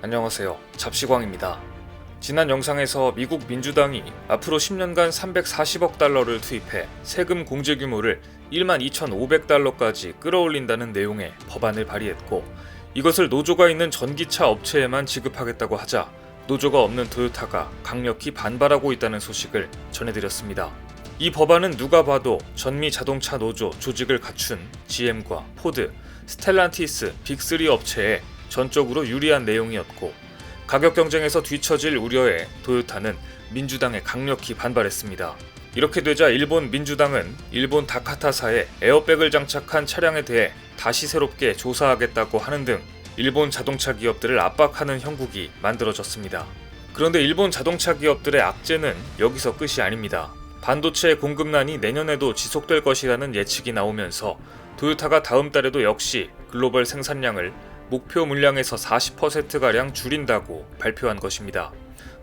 안녕하세요. 잡시광입니다. 지난 영상에서 미국 민주당이 앞으로 10년간 340억 달러를 투입해 세금 공제 규모를 12,500달러까지 끌어올린다는 내용의 법안을 발의했고, 이것을 노조가 있는 전기차 업체에만 지급하겠다고 하자 노조가 없는 토요타가 강력히 반발하고 있다는 소식을 전해드렸습니다. 이 법안은 누가 봐도 전미 자동차 노조 조직을 갖춘 GM과 포드, 스텔란티스 빅3 업체에 전적으로 유리한 내용이었고, 가격 경쟁에서 뒤처질 우려에 토요타는 민주당에 강력히 반발했습니다. 이렇게 되자 일본 민주당은 일본 다카타사에 에어백을 장착한 차량에 대해 다시 새롭게 조사하겠다고 하는 등 일본 자동차 기업들을 압박하는 형국이 만들어졌습니다. 그런데 일본 자동차 기업들의 악재는 여기서 끝이 아닙니다. 반도체 공급난이 내년에도 지속될 것이라는 예측이 나오면서 토요타가 다음 달에도 역시 글로벌 생산량을 목표 물량에서 40%가량 줄인다고 발표한 것입니다.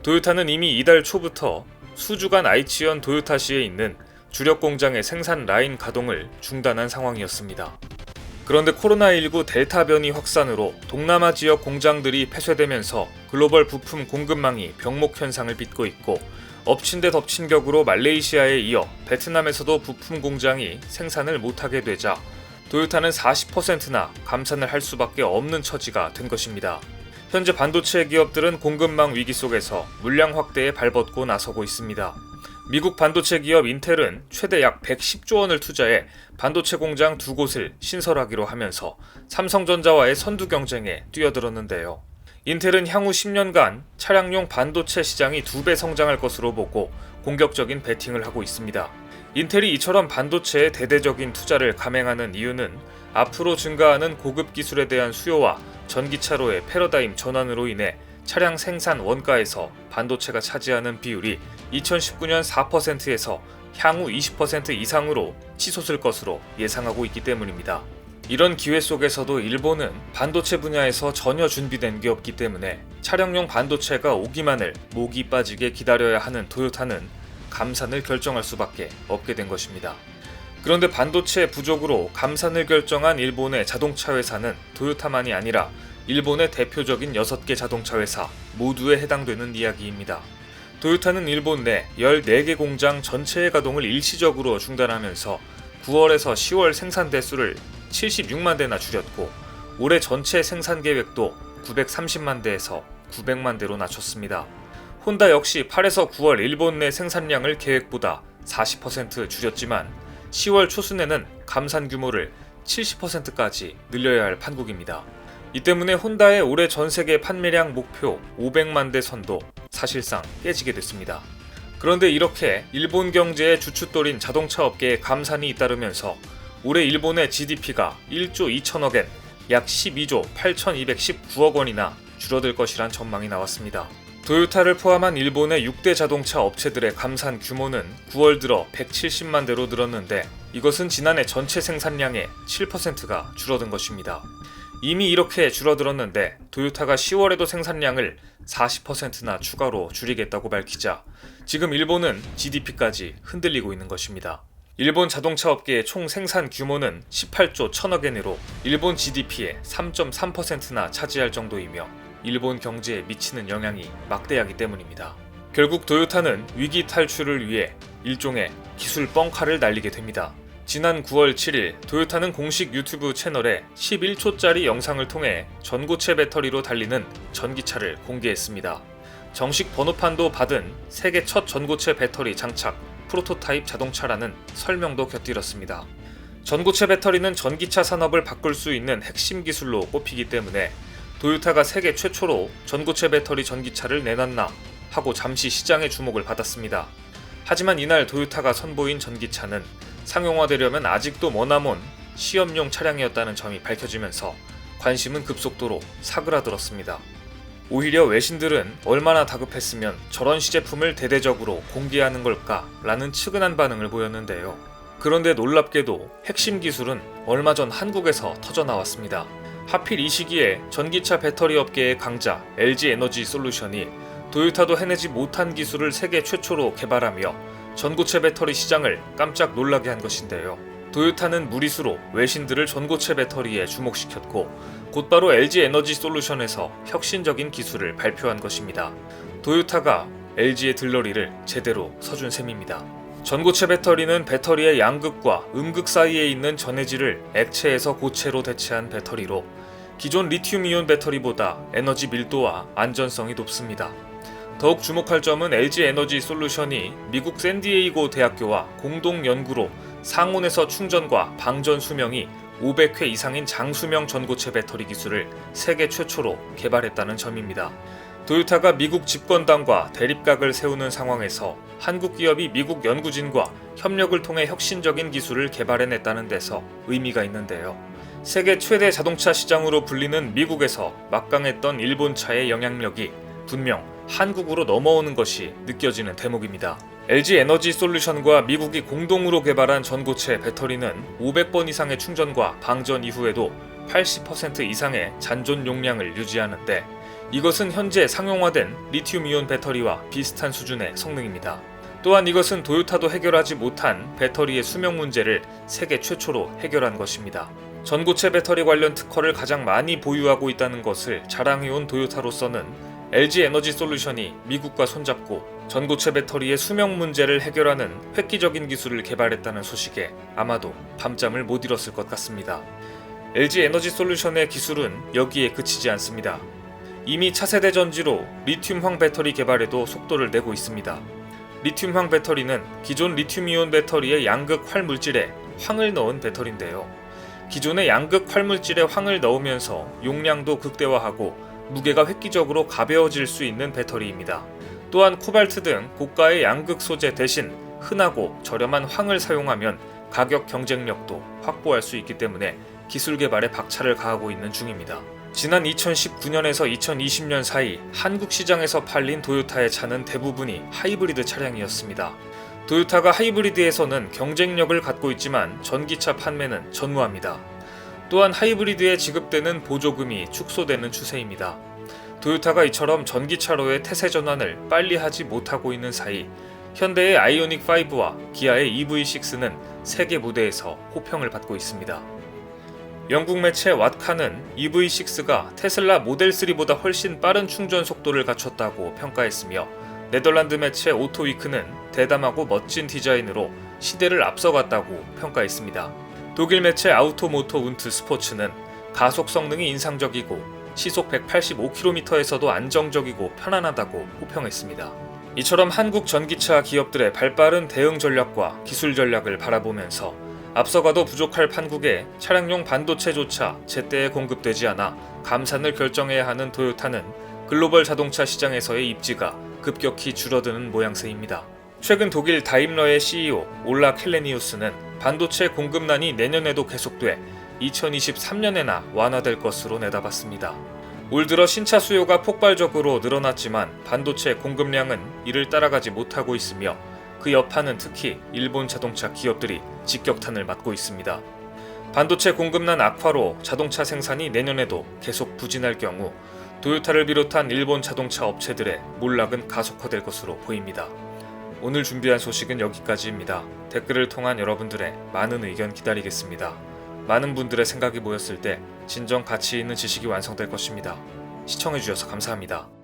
토요타는 이미 이달 초부터 수주간 아이치현 도요타시에 있는 주력 공장의 생산 라인 가동을 중단한 상황이었습니다. 그런데 코로나19 델타 변이 확산으로 동남아 지역 공장들이 폐쇄되면서 글로벌 부품 공급망이 병목 현상을 빚고 있고, 엎친 데 덮친 격으로 말레이시아에 이어 베트남에서도 부품 공장이 생산을 못하게 되자 토요타는 40%나 감산을 할 수밖에 없는 처지가 된 것입니다. 현재 반도체 기업들은 공급망 위기 속에서 물량 확대에 발벗고 나서고 있습니다. 미국 반도체 기업 인텔은 최대 약 110조 원을 투자해 반도체 공장 2곳을 신설하기로 하면서 삼성전자와의 선두 경쟁에 뛰어들었는데요. 인텔은 향후 10년간 차량용 반도체 시장이 2배 성장할 것으로 보고 공격적인 베팅을 하고 있습니다. 인텔이 이처럼 반도체에 대대적인 투자를 감행하는 이유는 앞으로 증가하는 고급 기술에 대한 수요와 전기차로의 패러다임 전환으로 인해 차량 생산 원가에서 반도체가 차지하는 비율이 2019년 4%에서 향후 20% 이상으로 치솟을 것으로 예상하고 있기 때문입니다. 이런 기회 속에서도 일본은 반도체 분야에서 전혀 준비된 게 없기 때문에 차량용 반도체가 오기만을 목이 빠지게 기다려야 하는 토요타는 감산을 결정할 수밖에 없게 된 것입니다. 그런데 반도체 부족으로 감산을 결정한 일본의 자동차 회사는 토요타만이 아니라 일본의 대표적인 6개 자동차 회사 모두에 해당되는 이야기입니다. 토요타는 일본 내 14개 공장 전체의 가동을 일시적으로 중단하면서 9월에서 10월 생산 대수를 76만 대나 줄였고, 올해 전체 생산 계획도 930만 대에서 900만 대로 낮췄습니다. 혼다 역시 8에서 9월 일본 내 생산량을 계획보다 40% 줄였지만 10월 초순에는 감산 규모를 70%까지 늘려야 할 판국입니다. 이 때문에 혼다의 올해 전 세계 판매량 목표 500만 대 선도 사실상 깨지게 됐습니다. 그런데 이렇게 일본 경제의 주춧돌인 자동차 업계에 감산이 잇따르면서 올해 일본의 GDP가 1조 2천억엔 약 12조 8,219억 원이나 줄어들 것이란 전망이 나왔습니다. 토요타를 포함한 일본의 6대 자동차 업체들의 감산 규모는 9월 들어 170만 대로 늘었는데, 이것은 지난해 전체 생산량의 7%가 줄어든 것입니다. 이미 이렇게 줄어들었는데 토요타가 10월에도 생산량을 40%나 추가로 줄이겠다고 밝히자 지금 일본은 GDP까지 흔들리고 있는 것입니다. 일본 자동차 업계의 총 생산 규모는 18조 1000억엔으로 일본 GDP의 3.3%나 차지할 정도이며 일본 경제에 미치는 영향이 막대하기 때문입니다. 결국 토요타는 위기 탈출을 위해 일종의 기술 뻥카를 날리게 됩니다. 지난 9월 7일 토요타는 공식 유튜브 채널에 11초짜리 영상을 통해 전고체 배터리로 달리는 전기차를 공개했습니다. 정식 번호판도 받은 세계 첫 전고체 배터리 장착 프로토타입 자동차라는 설명도 곁들였습니다. 전고체 배터리는 전기차 산업을 바꿀 수 있는 핵심 기술로 꼽히기 때문에 토요타가 세계 최초로 전고체 배터리 전기차를 내놨나 하고 잠시 시장의 주목을 받았습니다. 하지만 이날 토요타가 선보인 전기차는 상용화되려면 아직도 머나먼 시험용 차량이었다는 점이 밝혀지면서 관심은 급속도로 사그라들었습니다. 오히려 외신들은 얼마나 다급했으면 저런 시제품을 대대적으로 공개하는 걸까 라는 측은한 반응을 보였는데요. 그런데 놀랍게도 핵심 기술은 얼마 전 한국에서 터져나왔습니다. 하필 이 시기에 전기차 배터리 업계의 강자 LG 에너지 솔루션이 토요타도 해내지 못한 기술을 세계 최초로 개발하며 전고체 배터리 시장을 깜짝 놀라게 한 것인데요. 도요타는 무리수로 외신들을 전고체 배터리에 주목시켰고 곧바로 LG 에너지 솔루션에서 혁신적인 기술을 발표한 것입니다. 도요타가 LG의 들러리를 제대로 서준 셈입니다. 전고체 배터리는 배터리의 양극과 음극 사이에 있는 전해질을 액체에서 고체로 대체한 배터리로 기존 리튬이온 배터리보다 에너지 밀도와 안전성이 높습니다. 더욱 주목할 점은 LG 에너지 솔루션이 미국 샌디에이고 대학교와 공동 연구로 상온에서 충전과 방전 수명이 500회 이상인 장수명 전고체 배터리 기술을 세계 최초로 개발했다는 점입니다. 도요타가 미국 집권당과 대립각을 세우는 상황에서 한국 기업이 미국 연구진과 협력을 통해 혁신적인 기술을 개발해냈다는 데서 의미가 있는데요. 세계 최대 자동차 시장으로 불리는 미국에서 막강했던 일본차의 영향력이 분명 한국으로 넘어오는 것이 느껴지는 대목입니다. LG 에너지 솔루션과 미국이 공동으로 개발한 전고체 배터리는 500번 이상의 충전과 방전 이후에도 80% 이상의 잔존 용량을 유지하는데 이것은 현재 상용화된 리튬이온 배터리와 비슷한 수준의 성능입니다. 또한 이것은 도요타도 해결하지 못한 배터리의 수명 문제를 세계 최초로 해결한 것입니다. 전고체 배터리 관련 특허를 가장 많이 보유하고 있다는 것을 자랑해온 도요타로서는 LG 에너지 솔루션이 미국과 손잡고 전고체 배터리의 수명 문제를 해결하는 획기적인 기술을 개발했다는 소식에 아마도 밤잠을 못 이뤘을 것 같습니다. LG 에너지 솔루션의 기술은 여기에 그치지 않습니다. 이미 차세대 전지로 리튬황 배터리 개발에도 속도를 내고 있습니다. 리튬황 배터리는 기존 리튬이온 배터리의 양극 활물질에 황을 넣은 배터리인데요. 기존의 양극 활물질에 황을 넣으면서 용량도 극대화하고 무게가 획기적으로 가벼워질 수 있는 배터리입니다. 또한 코발트 등 고가의 양극 소재 대신 흔하고 저렴한 황을 사용하면 가격 경쟁력도 확보할 수 있기 때문에 기술 개발에 박차를 가하고 있는 중입니다. 지난 2019년에서 2020년 사이 한국 시장에서 팔린 도요타의 차는 대부분이 하이브리드 차량이었습니다. 도요타가 하이브리드에서는 경쟁력을 갖고 있지만 전기차 판매는 전무합니다. 또한 하이브리드에 지급되는 보조금이 축소되는 추세입니다. 도요타가 이처럼 전기차로의 태세 전환을 빨리 하지 못하고 있는 사이 현대의 아이오닉 5와 기아의 EV6는 세계 무대에서 호평을 받고 있습니다. 영국 매체 왓카는 EV6가 테슬라 모델 3보다 훨씬 빠른 충전 속도를 갖췄다고 평가했으며 네덜란드 매체 오토위크는 대담하고 멋진 디자인으로 시대를 앞서갔다고 평가했습니다. 독일 매체 아우토모토 운트 스포츠는 가속 성능이 인상적이고 시속 185km에서도 안정적이고 편안하다고 호평했습니다. 이처럼 한국 전기차 기업들의 발빠른 대응 전략과 기술 전략을 바라보면서 앞서가도 부족할 판국에 차량용 반도체조차 제때에 공급되지 않아 감산을 결정해야 하는 도요타는 글로벌 자동차 시장에서의 입지가 급격히 줄어드는 모양새입니다. 최근 독일 다임러의 CEO 올라 켈레니우스는 반도체 공급난이 내년에도 계속돼 2023년에나 완화될 것으로 내다봤습니다. 올 들어 신차 수요가 폭발적으로 늘어났지만 반도체 공급량은 이를 따라가지 못하고 있으며 그 여파는 특히 일본 자동차 기업들이 직격탄을 맞고 있습니다. 반도체 공급난 악화로 자동차 생산이 내년에도 계속 부진할 경우 도요타를 비롯한 일본 자동차 업체들의 몰락은 가속화될 것으로 보입니다. 오늘 준비한 소식은 여기까지입니다. 댓글을 통한 여러분들의 많은 의견 기다리겠습니다. 많은 분들의 생각이 모였을 때 진정 가치 있는 지식이 완성될 것입니다. 시청해주셔서 감사합니다.